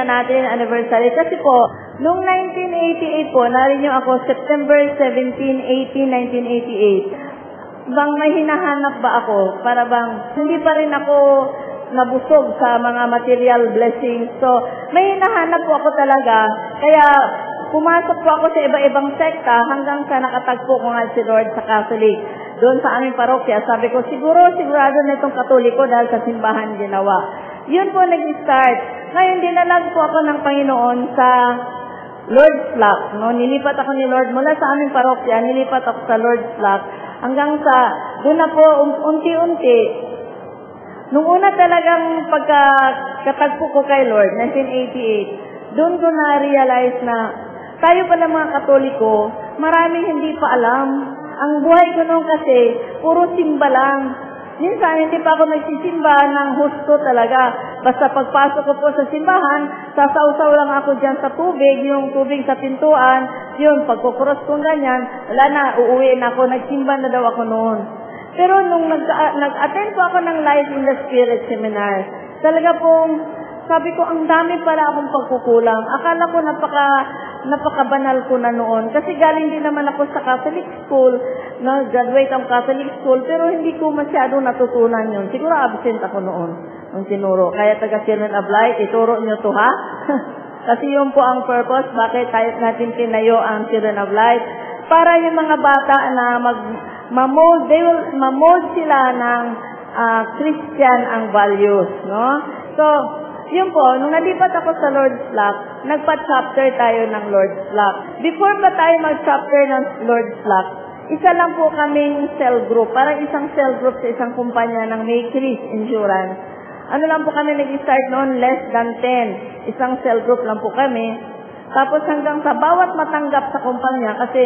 natin yung anniversary. Kasi po, noong 1988 po, narinyo ako, September 17, 1988. Bang may hinahanap ba ako? Para bang hindi pa rin ako nabusog sa mga material blessings. So, may hinahanap po ako talaga. Kaya, pumasok po ako sa iba-ibang sekta hanggang sa nakatagpo ko nga si Lord sa Catholic. Doon sa aming parokya, sabi ko, sigurado na itong Katoliko dahil sa simbahan ginawa. Yun po nag-start. Ngayon, dinalag po ako ng Panginoon sa Lord's Flock. No? Nilipat ako ni Lord mula sa aming parokya, nilipat ako sa Lord's Flock. Hanggang sa, doon na po, unti-unti, nung una talagang pagkatagpo ko kay Lord, 1988, doon ko na-realize na tayo pala mga Katoliko, maraming hindi pa alam. Ang buhay ko noon kasi, puro simba lang. Minsan, hindi pa ako nagsisimba ng husto talaga. Basta pagpasok ko po sa simbahan, sasawsaw lang ako dyan sa tubig, yung tubig sa pintuan, yun, pagkukuros kong ganyan, wala na, uuwi na ako, nagsimba na daw ako noon. Pero nung nag-attend po ako ng Life in the Spirit seminar, talaga pong, sabi ko, ang dami pala akong pagkukulang. Akala ko napakabanal ko na noon. Kasi galing din naman ako sa Catholic school, no? Graduate ang Catholic school, pero hindi ko masyadong natutunan yun. Siguro absent ako noon, nung tinuro. Kaya taga Children of Light, ituro nyo to, ha? Kasi yun po ang purpose, bakit tayo natin tinayo ang Children of Light. Para yung mga bata na mamold sila ng Christian ang values, no? So, yun po, nung nalipat ako sa Lord's Flock, nagpa-chapter tayo ng Lord's Flock. Before pa tayo mag-chapter ng Lord's Flock, isa lang po kaming cell group, parang isang cell group sa isang kumpanya ng Makeries Insurance. Ano lang po kami nag-start noon, less than 10. Isang cell group lang po kami. Tapos hanggang sa bawat matanggap sa kumpanya, kasi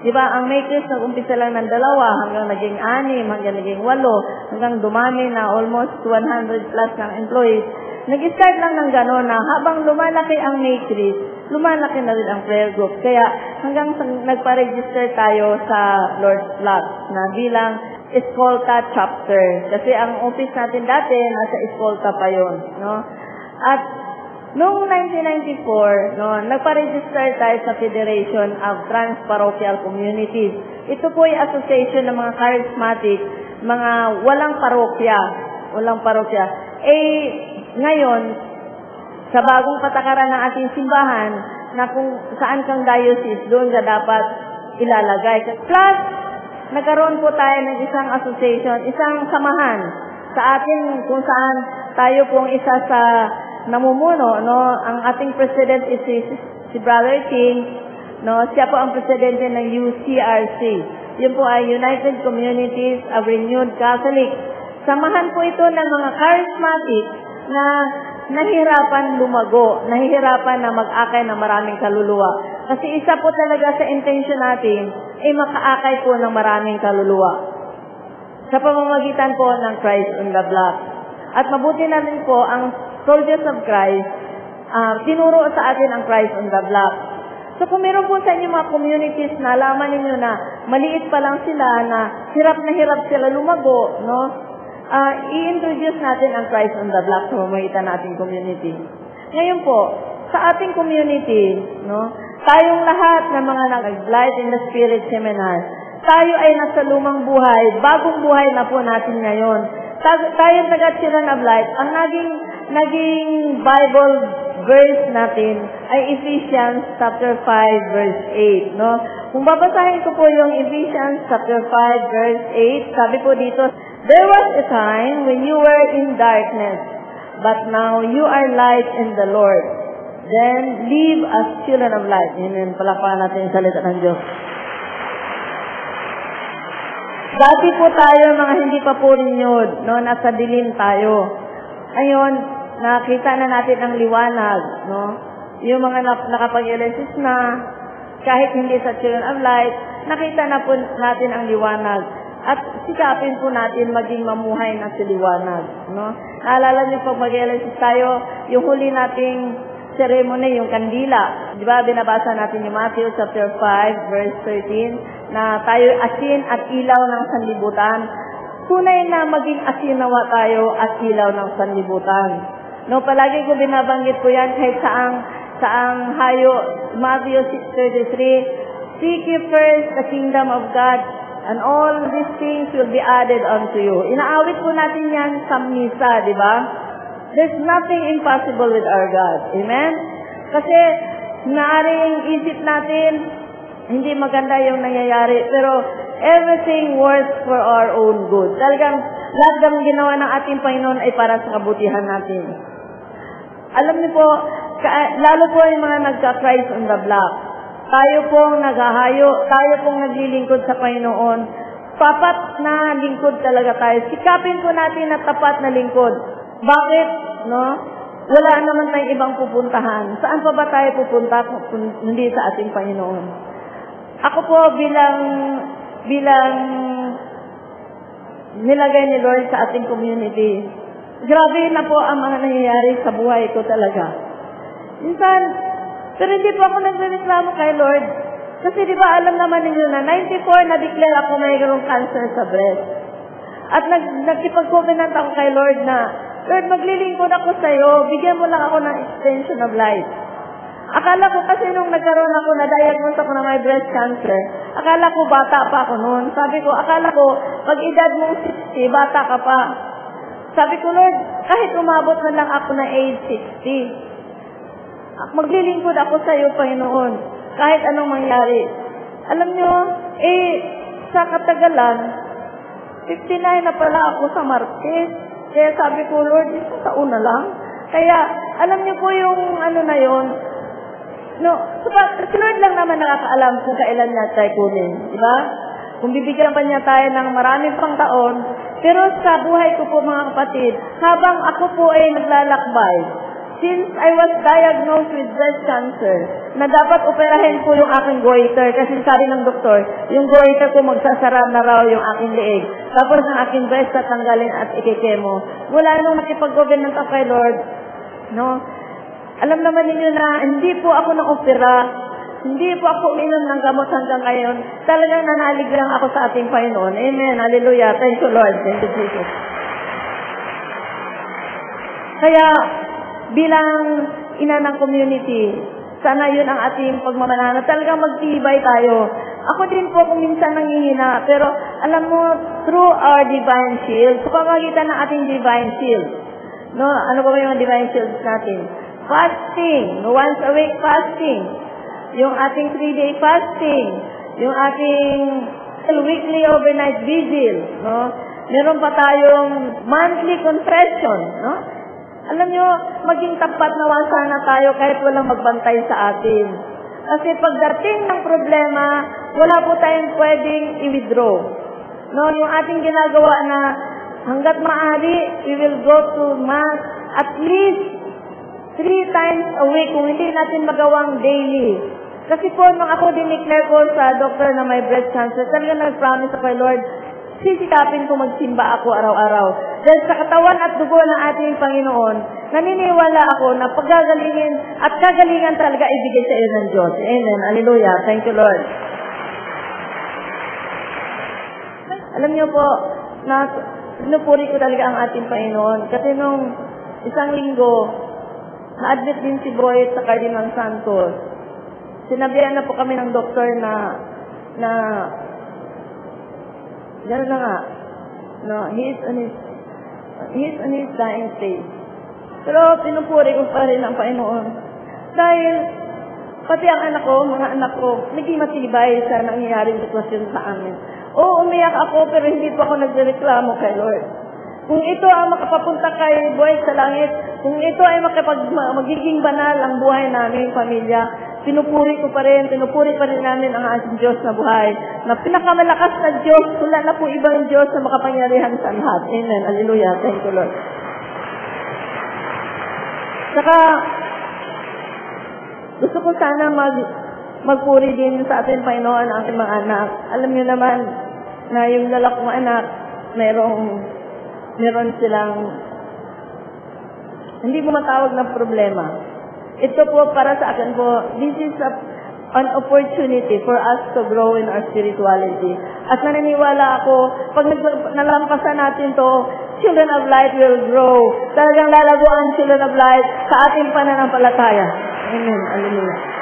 di ba, ang Makeries nag-umpisa lang ng 2, hanggang naging 6, hanggang naging 8, hanggang dumami na almost 100 plus ng employees. Nag-start lang ng gano'n na habang lumalaki ang Makeries, lumalaki na rin ang prayer group. Kaya hanggang nagpa-register tayo sa Lord's Flock na bilang Escolta chapter. Kasi ang office natin dati, nasa Escolta pa yun. No? At noong 1994, no, nagpa-register tayo sa Federation of Trans-Parochial Communities. Ito po ay association ng mga charismatic, mga walang parokya. Ngayon, sa bagong patakaran ng ating simbahan, na kung saan kang diocese, doon ka dapat ilalagay. Plus, nagkaroon po tayo ng isang association, isang samahan sa atin kung saan tayo pong isa sa namumuno, no? Ang ating president is si Brother King, no? Siya po ang presidente ng UCRC. Yun po ay United Communities of Renewed Catholic. Samahan po ito ng mga charismatic na nahihirapan lumago, nahihirapan na mag-akay ng maraming kaluluwa. Kasi isa po talaga sa intention natin ay makaakay po ng maraming kaluluwa sa pamamagitan po ng Christ on the Block. At mabuti na rin po ang Soldiers of Christ, tinuro sa atin ang Christ on the Block. So kung meron po sa inyo mga communities na alaman ninyo na maliit pa lang sila, na hirap sila lumago, no? I-introduce natin ang Christ on the Block sa pamamagitan nating community. Ngayon po, sa ating community, no, tayong lahat ng mga nag-Life in the Spirit seminar, tayo ay nasa lumang buhay, bagong buhay na po natin ngayon. Tayo taga-Children of Light, ang naging Bible verse natin ay Ephesians chapter 5 verse 8, no? Kung babasahin ko po yung Ephesians chapter 5 verse 8, sabi po dito, "There was a time when you were in darkness, but now you are light in the Lord. Then live as children of light." Yun, palakpakan natin yung salita ng Diyos. Dati po tayo, mga hindi pa po renewed, no? Nasa dilim tayo. Ngayon, nakita na natin ang liwanag, no? Yung mga nakapag-elesis na, kahit hindi sa Children of Light, nakita na po natin ang liwanag. At sikapin po natin maging mamuhay na si liwanag, no? Naalala niyo pag mag-elesis tayo, yung huli nating ceremony, yung kandila. Di ba, binabasa natin yung Matthew chapter 5, verse 13, na tayo asin at ilaw ng sanlibutan. Tunay na maging asinawa tayo at ilaw ng sanlibutan. No, palagi ko binabanggit ko yan kahit saang hayo. Matthew 6:33, seek ye first the kingdom of God, and all these things will be added unto you. Inaawit po natin yan sa misa, di ba? There's nothing impossible with our God. Amen? Kasi, naaring isip natin, hindi maganda yung nangyayari, pero everything works for our own good. Talagang lahat ng ginawa ng ating Panginoon ay para sa kabutihan natin. Alam niyo po, lalo po yung mga nagka-Christ on the block. Tayo pong naghahayo, tayo pong naglilingkod sa Panginoon. Tapat na lingkod talaga tayo. Sikapin po natin na tapat na lingkod. Bakit? No? Wala naman tayong ibang pupuntahan. Saan pa ba tayo pupunta kung hindi sa ating Panginoon? Ako po bilang nilagay ni Lord sa ating community, grabe na po ang mga nangyayari sa buhay ko talaga. Minsan, pero hindi po ako nagreklamo kay Lord. Kasi di ba alam naman ninyo na 94 na-declare ako mayroong cancer sa breast. At nagkipag-covenant ako kay Lord na, Lord, maglilingkod ako sa'yo, bigyan mo lang ako ng extension of life. Akala ko kasi nung nagkaroon ako, na-diagnose ako na may breast cancer, akala ko bata pa ako noon. Sabi ko, akala ko, pag edad mong 60, bata ka pa. Sabi ko, Lord, kahit umabot na lang ako na age 60, maglilingkod ako sa iyo, Panginoon, kahit anong mangyari. Alam nyo, sa katagalan, 59 na pala ako sa Martes. Kaya sabi ko, Lord, isang taon na lang. Kaya, alam nyo po yung ano na yon, no, si Lord lang naman nakakaalam kung kailan niya tayo kunin. Diba? Kung bibigyan pa niya tayo ng maraming pang taon, pero sa buhay ko po mga kapatid, habang ako po ay naglalakbay, since I was diagnosed with breast cancer, na dapat operahin po yung aking goiter, kasi sabi ng doktor, yung goiter ko magsasara na raw yung aking leeg. Tapos ang aking breast tatanggalin at ikikemo. Wala nung makipag-government ako kay Lord. No? Alam naman ninyo na hindi po ako na-opera, hindi po ako uminom ng gamot hanggang ngayon. Talagang nanalig lang ako sa ating Panginoon. Amen. Hallelujah. Thank you, Lord. Thank you, Jesus. Kaya, bilang ina ng community, sana yun ang ating pagmamanana. Talagang magtibay tayo. Ako din po kung minsan nanghihina, pero alam mo, through our divine shield, sa pamagitan ng ating divine shield, no? Ano ba yung divine shields natin? Fasting, once a week fasting, yung ating 3-day fasting, yung ating weekly overnight vigil, no? Meron pa tayong monthly confession, no? Alam nyo, maging tapat na sana tayo kahit walang magbantay sa atin. Kasi pagdating ng problema, wala po tayong pwedeng i-withdraw. No, yung ating ginagawa na hanggat maaari, we will go to Mass at least 3 times a week kung hindi natin magawang daily. Kasi po, nung ako dineclare ko sa doctor na may breast cancer, talaga nag-promise ako kay Lord, sisikapin ko magsimba ako araw-araw. Dahil sa katawan at dugo ng ating Panginoon, naniniwala ako na paggagalingin at kagalingan talaga ibigay sa iyo ng Diyos. Amen. Hallelujah. Thank you, Lord. Alam niyo po, pinupuri ko talaga ang ating Panginoon. Kasi nung isang linggo, na-admit din si Boy sa Cardinal Santos. Sinabihan na po kami ng doktor na gano'n na nga, no, he is on his dying stage. Pero pinupuri ko pa rin ang Panginoon. Dahil, pati ang mga anak ko, naging matibay sa nangyayaring sitwasyon sa amin. Oo, umiyak ako, pero hindi po ako nagreklamo kay Lord. Kung ito ang makapapunta kay buhay sa langit, kung ito ay magiging banal ang buhay namin, pamilya, pinupuri pa rin namin ang ating Diyos na buhay, na pinakamalakas na Diyos, wala na po ibang Diyos na makapangyarihan sa lahat. Amen. Hallelujah. Thank you, Lord. Saka, gusto ko sana magpuri din sa ating Panginoon ang ating mga anak. Alam niyo naman na yung lalakong anak, meron silang hindi mo matawag ng problema. Ito po para sa akin po, this is an opportunity for us to grow in our spirituality. At naniniwala ako, pag nalampasan natin to, Children of Light will grow. Talagang lalago ang Children of Light sa ating pananampalataya. Amen. Hallelujah.